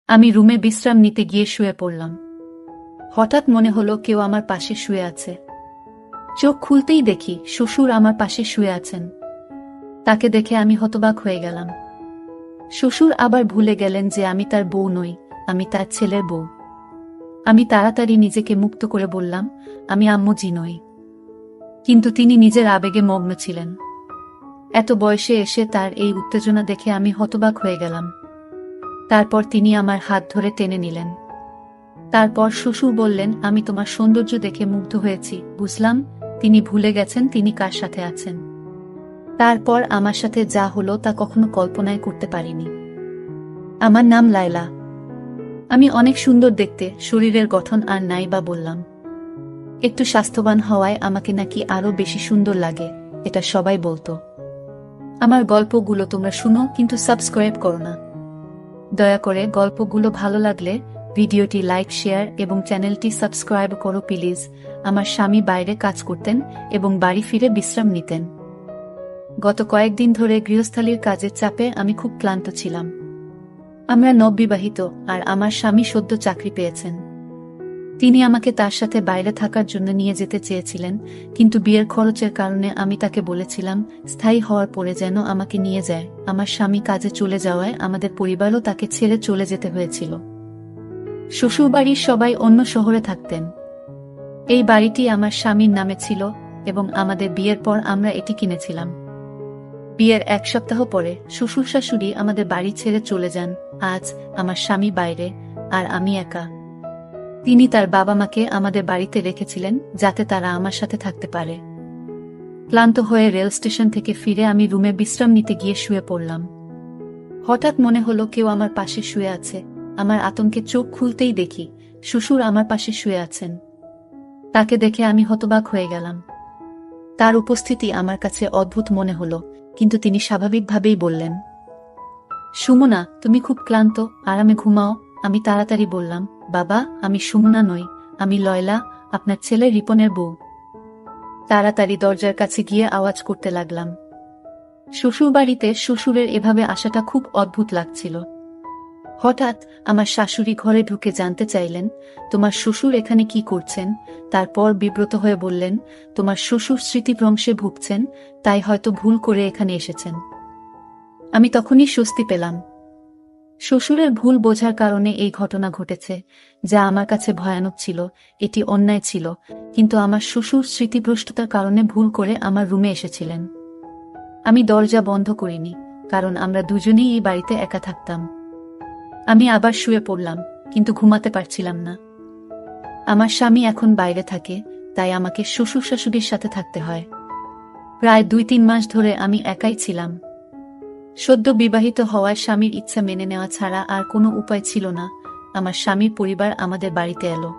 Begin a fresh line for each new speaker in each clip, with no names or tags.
আমি রুমে বিশ্রাম নিতে গিয়ে শুয়ে পড়লাম। হঠাৎ মনে হলো কেউ আমার পাশে শুয়ে আছে। চোখ খুলতেই দেখি শ্বশুর আমার পাশে শুয়ে আছেন। তাকে দেখে আমি হতবাক হয়ে গেলাম। শ্বশুর আবার ভুলে গেলেন যে আমি তার বউ নই, আমি তার ছেলের বউ। আমি তাড়াতাড়ি নিজেকে মুক্ত করে বললাম, আমি আম্মুজি নই। কিন্তু তিনি নিজের আবেগে মগ্ন ছিলেন। এত বয়সে এসে তার এই উত্তেজনা দেখে আমি হতবাক হয়ে গেলাম। তারপর তিনি আমার হাত ধরে টেনে নিলেন। তারপর শ্বশুর বললেন, আমি তোমার সৌন্দর্য দেখে মুগ্ধ হয়েছি। বুঝলাম তিনি ভুলে গেছেন তিনি কার সাথে আছেন। তারপর আমার সাথে যা হলো তা কখনো কল্পনায় করতে পারিনি। আমার নাম লায়লা। আমি অনেক সুন্দর দেখতে, শরীরের গঠন আর নাই বা বললাম। একটু স্বাস্থ্যবান হওয়ায় আমাকে নাকি আরো বেশি সুন্দর লাগে, এটা সবাই বলতো। আমার গল্পগুলো তোমরা শুনো, কিন্তু সাবস্ক্রাইব করো না। দয়া করে গল্পগুলো ভালো লাগলে ভিডিওটি লাইক, শেয়ার এবং চ্যানেলটি সাবস্ক্রাইব করো প্লিজ। আমার স্বামী বাইরে কাজ করতেন এবং বাড়ি ফিরে বিশ্রাম নিতেন। গত কয়েকদিন ধরে গৃহস্থালির কাজের চাপে আমি খুব ক্লান্ত ছিলাম। আমরা নববিবাহিত আর আমার স্বামী সদ্য চাকরি পেয়েছেন। তিনি আমাকে তার সাথে বাইরে থাকার জন্য নিয়ে যেতে চেয়েছিলেন, কিন্তু বিয়ের খরচের কারণে আমি তাকে বলেছিলাম স্থায়ী হওয়ার পরে যেন আমাকে নিয়ে যায়। আমার স্বামী কাজে চলে যাওয়ায় আমাদের পরিবারও তাকে ছেড়ে চলে যেতে হয়েছিল। শ্বশুরবাড়ির সবাই অন্য শহরে থাকতেন। এই বাড়িটি আমার স্বামীর নামে ছিল এবং আমাদের বিয়ের পর আমরা এটি কিনেছিলাম। বিয়ের এক সপ্তাহ পরে শ্বশুর শাশুড়ি আমাদের বাড়ি ছেড়ে চলে যান। আজ আমার স্বামী বাইরে আর আমি একা। তিনি তার বাবা মাকে আমাদের বাড়িতে রেখেছিলেন যাতে তারা আমার সাথে থাকতে পারে। ক্লান্ত হয়ে রেল স্টেশন থেকে ফিরে আমি রুমে বিশ্রাম নিতে গিয়ে শুয়ে পড়লাম। হঠাৎ মনে হলো কেউ আমার পাশে শুয়ে আছে। আমার আতঙ্কে চোখ খুলতেই দেখি শ্বশুর আমার পাশে শুয়ে আছেন। তাকে দেখে আমি হতবাক হয়ে গেলাম। তার উপস্থিতি আমার কাছে অদ্ভুত মনে হলো, কিন্তু তিনি স্বাভাবিকভাবেই বললেন, সুমনা, তুমি খুব ক্লান্ত, আরামে ঘুমাও। আমি তাড়াতাড়ি বললাম, বাবা, আমি সুমনা নই, আমি লয়লা, আপনার ছেলে রিপনের বউ। তাড়াতাড়ি দরজার কাছে গিয়ে আওয়াজ করতে লাগলাম। শ্বশুরবাড়িতে শ্বশুরের এভাবে আসাটা খুব অদ্ভুত লাগছিল। হঠাৎ আমার শাশুড়ি ঘরে ঢুকে জানতে চাইলেন, তোমার শ্বশুর এখানে কি করছেন? তারপর বিব্রত হয়ে বললেন, তোমার শ্বশুর স্মৃতিভ্রংশে ভুগছেন, তাই হয়তো ভুল করে এখানে এসেছেন। আমি তখনই স্বস্তি পেলাম। শ্বশুরের ভুল বোঝার কারণে এই ঘটনা ঘটেছে, যা আমার কাছে ভয়ানক ছিল। এটি অন্যায় ছিল, কিন্তু আমার শ্বশুর স্মৃতিভ্রষ্টতার কারণে ভুল করে আমার রুমে এসেছিলেন। আমি দরজা বন্ধ করিনি, কারণ আমরা দুজনেই এই বাড়িতে একা থাকতাম। আমি আবার শুয়ে পড়লাম, কিন্তু ঘুমাতে পারছিলাম না। আমার স্বামী এখন বাইরে থাকে, তাই আমাকে শ্বশুর শাশুড়ির সাথে থাকতে হয়। প্রায় 2-3 মাস ধরে আমি একাই ছিলাম। সদ্য বিবাহিত হওয়ায় স্বামীর ইচ্ছা মেনে নেওয়া ছাড়া আর কোনো উপায় ছিল না। আমার স্বামীর পরিবার আমাদের বাড়িতে এলো।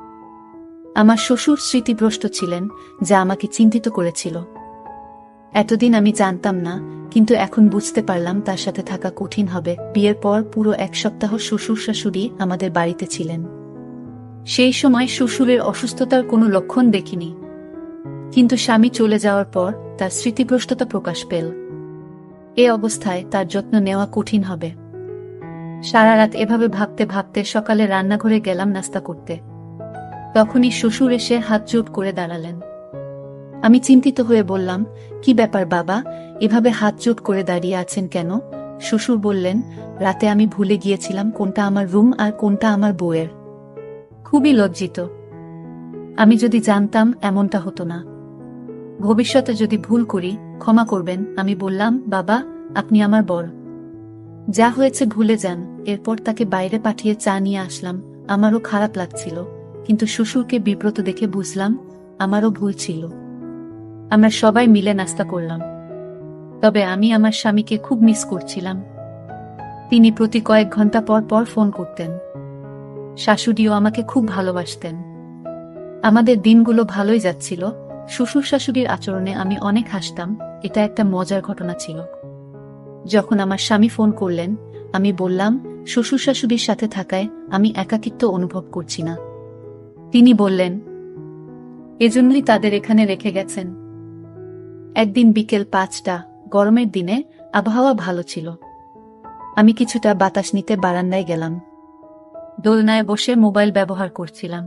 আমার শ্বশুর স্মৃতিভ্রষ্ট ছিলেন, যা আমাকে চিন্তিত করেছিল। এতদিন আমি জানতাম না, কিন্তু এখন বুঝতে পারলাম তার সাথে থাকা কঠিন হবে। বিয়ের পর পুরো 1 সপ্তাহ শ্বশুর শাশুড়ি আমাদের বাড়িতে ছিলেন। সেই সময় শ্বশুরের অসুস্থতার কোনো লক্ষণ দেখিনি, কিন্তু স্বামী চলে যাওয়ার পর তার স্মৃতিভ্রষ্টতা প্রকাশ পেল। এ অবস্থায় তার যত্ন নেওয়া কঠিন হবে। সারা রাত এভাবে ভাবতে ভাবতে সকালে রান্নাঘরে গেলাম নাস্তা করতে। তখনই শ্বশুর এসে হাত জোট করে দাঁড়ালেন। আমি চিন্তিত হয়ে বললাম, কি ব্যাপার বাবা, এভাবে হাত জোট করে দাঁড়িয়ে আছেন কেন? শ্বশুর বললেন, রাতে আমি ভুলে গিয়েছিলাম কোনটা আমার রুম আর কোনটা আমার বউয়ের। খুবই লজ্জিত। আমি যদি জানতাম এমনটা হতো না। ভবিষ্যতে যদি ভুল করি ক্ষমা করবেন। আমি বললাম, বাবা, আপনি আমার বর। যা হয়েছে ভুলে যান। এরপর তাকে বাইরে পাঠিয়ে চা নিয়ে আসলাম। আমারও খারাপ লাগছিল, কিন্তু শ্বশুরকে বিব্রত দেখে বুঝলাম আমারও ভুল ছিল। আমরা সবাই মিলে নাস্তা করলাম। তবে আমি আমার স্বামীকে খুব মিস করছিলাম। তিনি প্রতি কয়েক ঘন্টা পর পর ফোন করতেন। শাশুড়িও আমাকে খুব ভালোবাসতেন। আমাদের দিনগুলো ভালোই যাচ্ছিল। শ্বশুর শাশুড়ির আচরণে আমি অনেক হাসতাম। এটা একটা মজার ঘটনা ছিল। যখন আমার স্বামী ফোন করলেন, আমি বললাম, শ্বশুর শাশুড়ির সাথে থাকায় আমি একাকিত্ব অনুভব করছি না। তিনি বললেন, এজন্যই তাদের এখানে রেখে গেছেন। একদিন বিকেল 5টা, গরমের দিনে আবহাওয়া ভালো ছিল। আমি কিছুটা বাতাস নিতে বারান্দায় গেলাম। দোলনায় বসে মোবাইল ব্যবহার করছিলাম।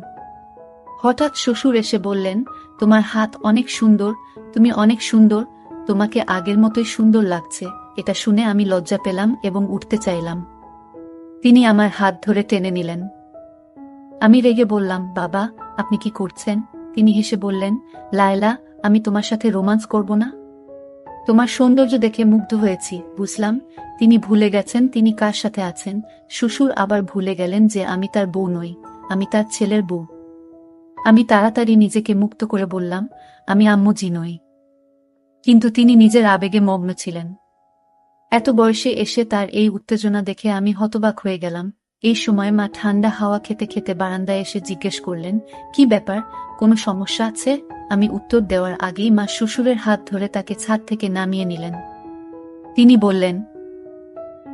হঠাৎ শ্বশুর এসে বললেন, তোমার হাত অনেক সুন্দর, তুমি অনেক সুন্দর, তোমাকে আগের মতোই সুন্দর লাগছে। এটা শুনে আমি লজ্জা পেলাম এবং উঠতে চাইলাম। তিনি আমার হাত ধরে টেনে নিলেন। আমি রেগে বললাম, বাবা, আপনি কি করছেন? তিনি হেসে বললেন, লায়লা, আমি তোমার সাথে রোমান্স করব না? তোমার সৌন্দর্য দেখে মুগ্ধ হয়েছি। বুঝলাম তিনি ভুলে গেছেন তিনি কার সাথে আছেন। শ্বশুর আবার ভুলে গেলেন যে আমি তার বউ নই, আমি তার ছেলের বউ। আমি তাড়াতাড়ি নিজেকে মুক্ত করে বললাম, আমি আম্মু জি নই। কিন্তু তিনি নিজের আবেগে মগ্ন ছিলেন। এত বয়সে এসে তার এই উত্তেজনা দেখে আমি হতবাক হয়ে গেলাম। এই সময় মা ঠান্ডা হাওয়া খেতে খেতে বারান্দায় এসে জিজ্ঞেস করলেন, কি ব্যাপার, কোনো সমস্যা আছে? আমি উত্তর দেওয়ার আগেই মা শ্বশুরের হাত ধরে তাকে ছাদ থেকে নামিয়ে নিলেন। তিনি বললেন,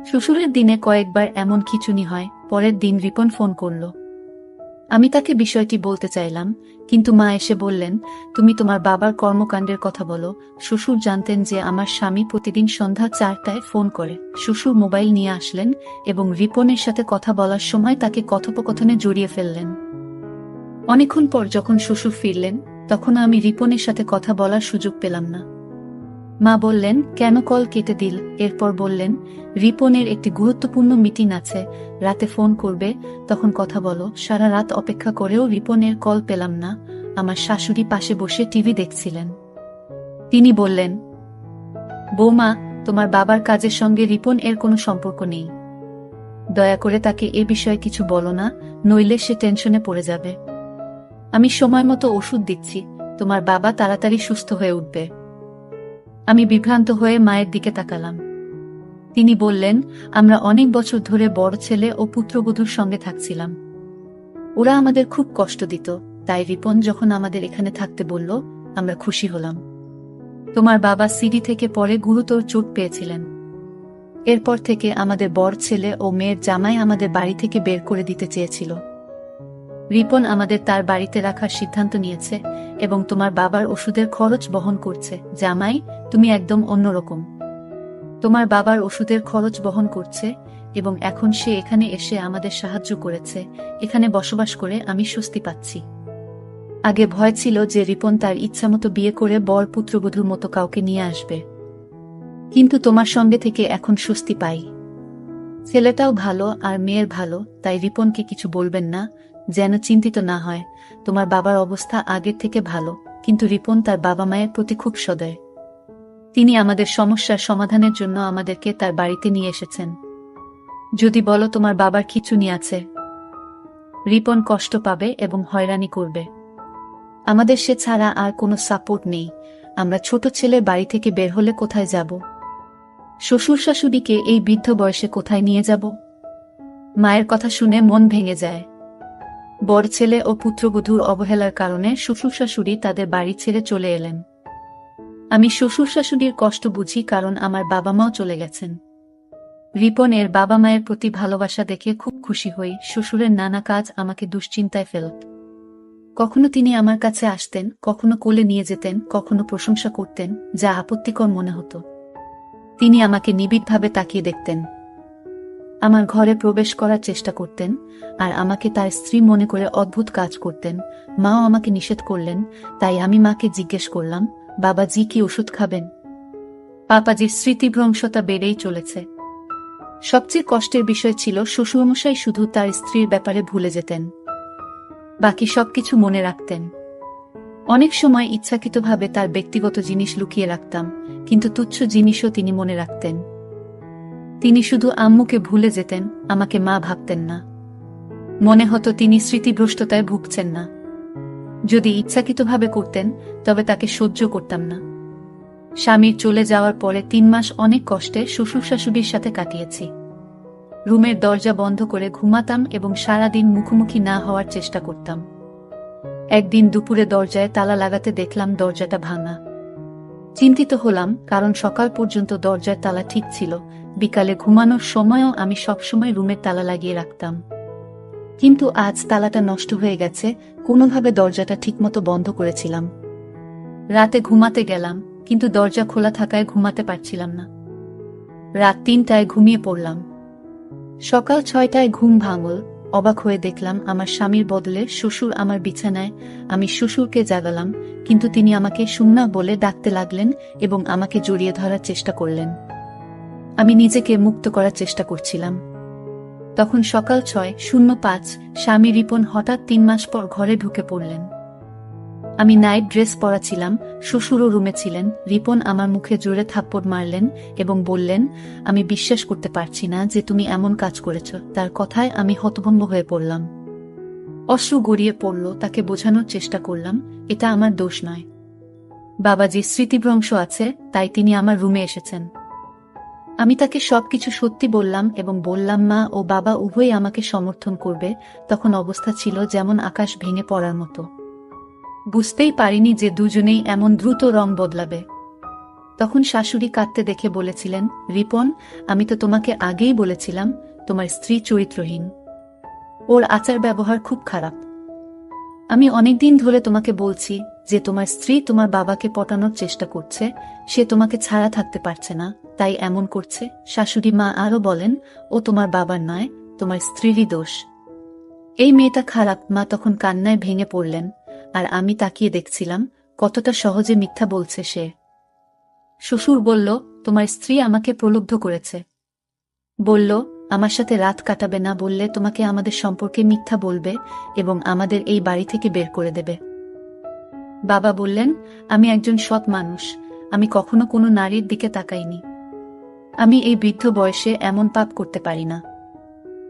শ্বশুরের দিনে কয়েকবার এমন খিঁচুনি হয়। পরের দিন রিপন ফোন করল। আমি তাকে বিষয়টি বলতে চাইলাম, কিন্তু মা এসে বললেন, তুমি তোমার বাবার কর্মকাণ্ডের কথা বলো। শ্বশুর জানতেন যে আমার স্বামী প্রতিদিন সন্ধ্যা 4টায় ফোন করে। শ্বশুর মোবাইল নিয়ে আসলেন এবং রিপনের সাথে কথা বলার সময় তাকে কথোপকথনে জড়িয়ে ফেললেন। অনেকক্ষণ পর যখন শ্বশুর ফিরলেন, তখন আমি রিপনের সাথে কথা বলার সুযোগ পেলাম না। মা বললেন, কেন কল কেটে দিল? এরপর বললেন, রিপনের একটি গুরুত্বপূর্ণ মিটিং আছে, রাতে ফোন করবে, তখন কথা বলো। সারা রাত অপেক্ষা করেও রিপনের কল পেলাম না। আমার শাশুড়ি পাশে বসে টিভি দেখছিলেন। তিনি বললেন, বৌমা, তোমার বাবার কাজের সঙ্গে রিপন এর কোনো সম্পর্ক নেই। দয়া করে তাকে এ বিষয়ে কিছু বলো না, নইলে সে টেনশনে পড়ে যাবে। আমি সময় মতো ওষুধ দিচ্ছি, তোমার বাবা তাড়াতাড়ি সুস্থ হয়ে উঠবে। আমি বিভ্রান্ত হয়ে মায়ের দিকে তাকালাম। তিনি বললেন, আমরা অনেক বছর ধরে বড় ছেলে ও পুত্রবধূর সঙ্গে থাকছিলাম। ওরা আমাদের খুব কষ্ট দিত, তাই রিপন যখন আমাদের এখানে থাকতে বলল, আমরা খুশি হলাম। তোমার বাবা সিডি থেকে পরে গুরুতর চোট পেয়েছিলেন। এরপর থেকে আমাদের বড় ছেলে ও মেয়ের জামাই আমাদের বাড়ি থেকে বের করে দিতে চেয়েছিল। রিপন আমাদের তার বাড়িতে রাখার সিদ্ধান্ত নিয়েছে এবং তোমার বাবার ওষুধের খরচ বহন করছে। জামাই, তুমি একদম অন্যরকম। তোমার বাবার ওষুধের খরচ বহন করছে এবং এখন সে এখানে এসে আমাদের সাহায্য করেছে। এখানে বসবাস করে আমি স্বস্তি পাচ্ছি। আগে ভয় ছিল যে রিপন তার ইচ্ছামতো বিয়ে করে বর পুত্রবধূর মতো কাউকে নিয়ে আসবে, কিন্তু তোমার সঙ্গে থেকে এখন স্বস্তি পাই। ছেলেটাও ভালো আর মেয়ের ভালো, তাই রিপনকে কিছু বলবেন না, যেন চিন্তিত না হয়। তোমার বাবার অবস্থা আগের থেকে ভালো, কিন্তু রিপন তার বাবা মায়ের প্রতি খুব সদয়। তিনি আমাদের সমস্যার সমাধানের জন্য আমাদেরকে তার বাড়িতে নিয়ে এসেছেন। যদি বলো তোমার বাবার খিঁচুনি আছে, রিপন কষ্ট পাবে এবং হয়রানি করবে। আমাদের সে ছাড়া আর কোনো সাপোর্ট নেই। আমরা ছোট ছেলের বাড়ি থেকে বের হলে কোথায় যাব? শ্বশুর শাশুড়িকে এই বৃদ্ধ বয়সে কোথায় নিয়ে যাব? মায়ের কথা শুনে মন ভেঙে যায়। বড় ছেলে ও পুত্রবধূর অবহেলার কারণে শ্বশুর শাশুড়ি তাদের বাড়ি ছেড়ে চলে এলেন। আমি শ্বশুর শাশুড়ির কষ্ট বুঝি, কারণ আমার বাবা মাও চলে গেছেন। রিপন এর বাবা মায়ের প্রতি ভালোবাসা দেখে খুব খুশি হই। শ্বশুরের নানা কাজ আমাকে দুশ্চিন্তায় ফেলত। কখনো তিনি আমার কাছে আসতেন, কখনো কোলে নিয়ে যেতেন, কখনো প্রশংসা করতেন, যা আপত্তিকর মনে হতো। তিনি আমাকে নিবিড়ভাবে তাকিয়ে দেখতেন, আমার ঘরে প্রবেশ করার চেষ্টা করতেন, আর আমাকে তার স্ত্রী মনে করে অদ্ভুত কাজ করতেন। মাও আমাকে নিষেধ করলেন, তাই আমি মাকে জিজ্ঞেস করলাম, বাবাজি কি ওষুধ খাবেন? পাপাজির স্মৃতিভ্রংশতা বেড়েই চলেছে। সবচেয়ে কষ্টের বিষয় ছিল শ্বশুরমশাই শুধু তার স্ত্রীর ব্যাপারে ভুলে যেতেন, বাকি সবকিছু মনে রাখতেন। অনেক সময় ইচ্ছাকৃতভাবে তার ব্যক্তিগত জিনিস লুকিয়ে রাখতাম, কিন্তু তুচ্ছ জিনিসও তিনি মনে রাখতেন। তিনি শুধু আম্মুকে ভুলে যেতেন, আমাকে মা ভাবতেন না। মনে হতো তিনি স্মৃতিভ্রষ্টতায় ভুগছেন না। যদি ইচ্ছাকৃতভাবে করতেন, তবে তাকে সহ্য করতাম না। স্বামীর চলে যাওয়ার পরে 3 মাস অনেক কষ্টে শ্বশুর শাশুড়ির সাথে কাটিয়েছি। রুমের দরজা বন্ধ করে ঘুমাতাম এবং সারাদিন মুখোমুখি না হওয়ার চেষ্টা করতাম। একদিন দুপুরে দরজায় তালা লাগাতে দেখলাম দরজাটা ভাঙা। চিন্তিত হলাম, কারণ সকাল পর্যন্ত দরজার তালা ঠিক ছিল। বিকালে ঘুমানোর সময়ও আমি সবসময় রুমের তালা লাগিয়ে রাখতাম, কিন্তু আজ তালাটা নষ্ট হয়ে গেছে। কোনোভাবে দরজাটা ঠিকমতো বন্ধ করেছিলাম। রাতে ঘুমাতে গেলাম, কিন্তু দরজা খোলা থাকায় ঘুমাতে পারছিলাম না। রাত 3টায় ঘুমিয়ে পড়লাম। সকাল 6টায় ঘুম ভাঙল, অবাক হয়ে দেখলাম আমার স্বামীর বদলে শ্বশুর আমার বিছানায়। আমি শ্বশুরকে জাগালাম, কিন্তু তিনি আমাকে সুন্না বলে ডাকতে লাগলেন এবং আমাকে জড়িয়ে ধরার চেষ্টা করলেন। আমি নিজেকে মুক্ত করার চেষ্টা করছিলাম। তখন সকাল 6:05, স্বামী রিপন হঠাৎ 3 মাস পর ঘরে ঢুকে পড়লেন। আমি নাইট ড্রেস পরা ছিলাম, শ্বশুরও রুমে ছিলেন। রিপন আমার মুখে জোরে থাপ্পড় মারলেন এবং বললেন, আমি বিশ্বাস করতে পারছি না যে তুমি এমন কাজ করেছ। তার কথায় আমি হতভম্ব হয়ে পড়লাম। অশ্রু গড়িয়ে পড়ল। তাকে বোঝানোর চেষ্টা করলাম, এটা আমার দোষ নয়। বাবাজির স্মৃতিভ্রংশ আছে, তাই তিনি আমার রুমে এসেছেন। আমি তাকে সবকিছু সত্যি বললাম এবং বললাম মা ও বাবা উভয়ই আমাকে সমর্থন করবে। তখন অবস্থা ছিল যেমন আকাশ ভেঙে পড়ার মতো। বুঝতেই পারিনি যে দুজনেই এমন দ্রুত রং বদলাবে। তখন শাশুড়ি কাঁদতে দেখে বলেছিলেন, রিপন, আমি তো তোমাকে আগেই বলেছিলাম তোমার স্ত্রী চরিত্রহীন। ওর আচার ব্যবহার খুব খারাপ। আমি অনেকদিন ধরে তোমাকে বলছি যে তোমার স্ত্রী তোমার বাবাকে পটানোর চেষ্টা করছে, সে তোমাকে ছাড়া থাকতে পারছে না, তাই এমন করছে। শাশুড়ি মা আরও বলেন, ও তোমার বাবার নয়, তোমার স্ত্রীরই দোষ। এই মেয়েটা খারাপ। মা তখন কান্নায় ভেঙে পড়লেন, আর আমি তাকিয়ে দেখছিলাম কতটা সহজে মিথ্যা বলছে সে। শ্বশুর বলল, তোমার স্ত্রী আমাকে প্রলুব্ধ করেছে। বলল, আমার সাথে রাত কাটাবে না, বললে তোমাকে আমাদের সম্পর্কে মিথ্যা বলবে এবং আমাদের এই বাড়ি থেকে বের করে দেবে। বাবা বললেন, আমি একজন সৎ মানুষ, আমি কখনো কোনো নারীর দিকে তাকাইনি। আমি এই বৃদ্ধ বয়সে এমন পাপ করতে পারি না।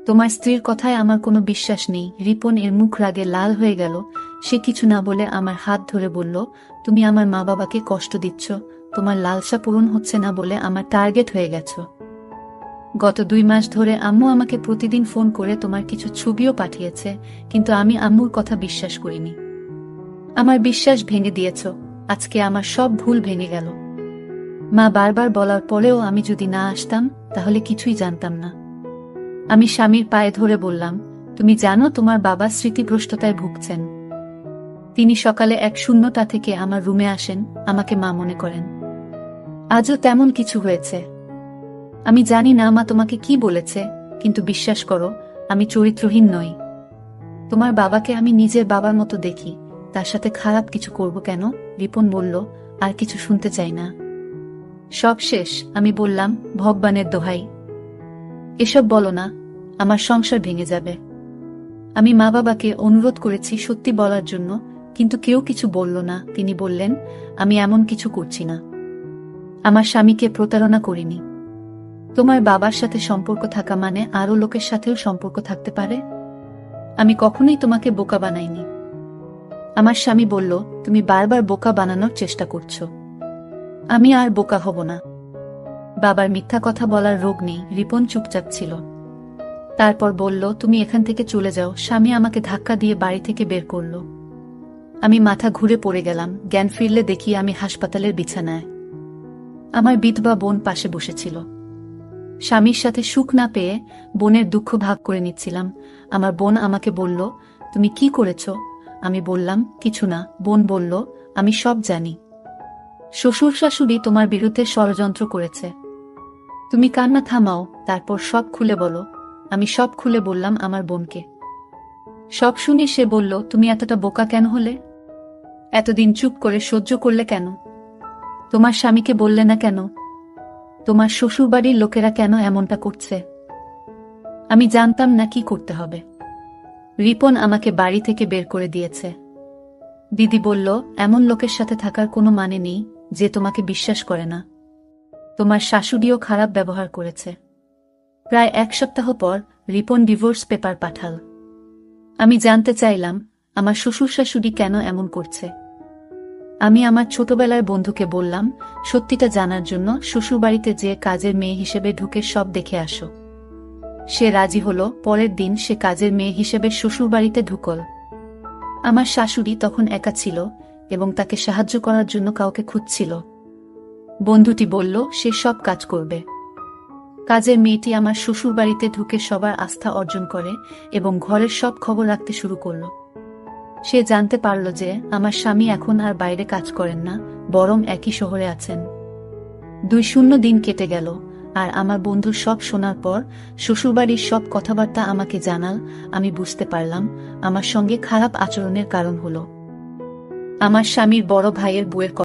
তোমার স্ত্রীর কথায় আমার কোনো বিশ্বাস নেই। রিপন এর মুখ রাগে লাল হয়ে গেল। সে কিছু না বলে আমার হাত ধরে বলল, তুমি আমার মা বাবাকে কষ্ট দিচ্ছ, তোমার লালসা পূরণ হচ্ছে না বলে আমার টার্গেট হয়ে গেছ। গত 2 মাস ধরে আম্মু আমাকে প্রতিদিন ফোন করে তোমার কিছু ছবিও পাঠিয়েছে, কিন্তু আমি আম্মুর কথা বিশ্বাস করিনি। আমার বিশ্বাস ভেঙে দিয়েছ। আজকে আমার সব ভুল ভেঙে গেল। মা বারবার বলার পরেও আমি যদি না আসতাম তাহলে কিছুই জানতাম না। আমি স্বামীর পায়ে ধরে বললাম, তুমি জানো তোমার বাবা স্মৃতিভ্রষ্টতায় ভুগছেন। তিনি সকালে এক শূন্যতা থেকে আমার রুমে আসেন, আমাকে মা মনে করেন। আজও তেমন কিছু হয়েছে। আমি জানি না মা তোমাকে কি বলেছে, কিন্তু বিশ্বাস করো, আমি চরিত্রহীন নই। তোমার বাবাকে আমি নিজের বাবার মতো দেখি, তার সাথে খারাপ কিছু করব কেন? রিপন বলল, আর কিছু শুনতে চাই না। সব শেষ। আমি বললাম, ভগবানের দোহাই, এসব বলো না, আমার সংসার ভেঙে যাবে। আমি মা বাবাকে অনুরোধ করেছি সত্যি বলার জন্য, কিন্তু কেউ কিছু বলল না। তিনি বললেন, আমি এমন কিছু করছি না, আমার স্বামীকে প্রতারণা করিনি। তোমার বাবার সাথে সম্পর্ক থাকা মানে আরও লোকের সাথেও সম্পর্ক থাকতে পারে। আমি কখনোই তোমাকে বোকা বানাইনি। আমার স্বামী বলল, তুমি বারবার বোকা বানানোর চেষ্টা করছো। আমি আর বোকা হব না। বাবার মিথ্যা কথা বলার রোগ নেই। রিপন চুপচাপ ছিল। তারপর বলল, তুমি এখান থেকে চলে যাও। স্বামী আমাকে ধাক্কা দিয়ে বাড়ি থেকে বের করল। আমি মাথা ঘুরে পড়ে গেলাম। জ্ঞান ফিরলে দেখি আমি হাসপাতালের বিছানায়। আমার বিধবা বোন পাশে বসেছিল। স্বামীর সাথে সুখ না পেয়ে বোনের দুঃখ ভাগ করে নিচ্ছিলাম। আমার বোন আমাকে বলল, তুমি কি করেছ? আমি বললাম, কিছু না। বোন বলল, আমি সব জানি। শ্বশুর শাশুড়ি তোমার বিরুদ্ধে ষড়যন্ত্র করেছে। তুমি কান্না থামাও, তারপর সব খুলে বলো। আমি সব খুলে বললাম আমার বোনকে। সব শুনে সে বলল, তুমি এতটা বোকা কেন হলে? এতদিন চুপ করে সহ্য করলে কেন? তোমার স্বামীকে বললে না কেন? তোমার শ্বশুরবাড়ির লোকেরা কেন এমনটা করছে? আমি জানতাম না কি করতে হবে। রিপন আমাকে বাড়ি থেকে বের করে দিয়েছে। দিদি বলল, এমন লোকের সাথে থাকার কোনো মানে নেই যে তোমাকে বিশ্বাস করে না। তোমার শাশুড়িও খারাপ ব্যবহার করেছে। প্রায় 1 সপ্তাহ পর রিপন ডিভোর্স পেপার পাঠাল। আমি জানতে চাইলাম আমার শ্বশুর শাশুড়ি কেন এমন করছে। আমি আমার ছোটবেলার বন্ধুকে বললাম, সত্যিটা জানার জন্য শ্বশুরবাড়িতে যে কাজের মেয়ে হিসেবে ঢুকে সব দেখে আসো। সে রাজি হলো। পরের দিন সে কাজের মেয়ে হিসেবে শ্বশুরবাড়িতে ঢুকল। আমার শাশুড়ি তখন একা ছিল এবং তাকে সাহায্য করার জন্য কাউকে খুঁজছিল। বন্ধুটি বলল, সে সব কাজ করবে। কাজের মেয়েটি আমার শ্বশুরবাড়িতে ঢুকে সবার আস্থা অর্জন করে এবং ঘরের সব খবর রাখতে শুরু করল। সে জানতে পারল যে আমার স্বামী এখন আর বাইরে কাজ করেন না, বরং একই শহরে আছেন। 2 শূন্য দিন কেটে গেল। আর আমার বন্ধুর সব শোনার পর শ্বশুরবাড়ির সব কথাবার্তা আমাকে জানাল। আমি বুঝতে পারলাম আমার সঙ্গে খারাপ আচরণের কারণ হলো আমার স্বামীর বড় ভাইয়ের বউয়ের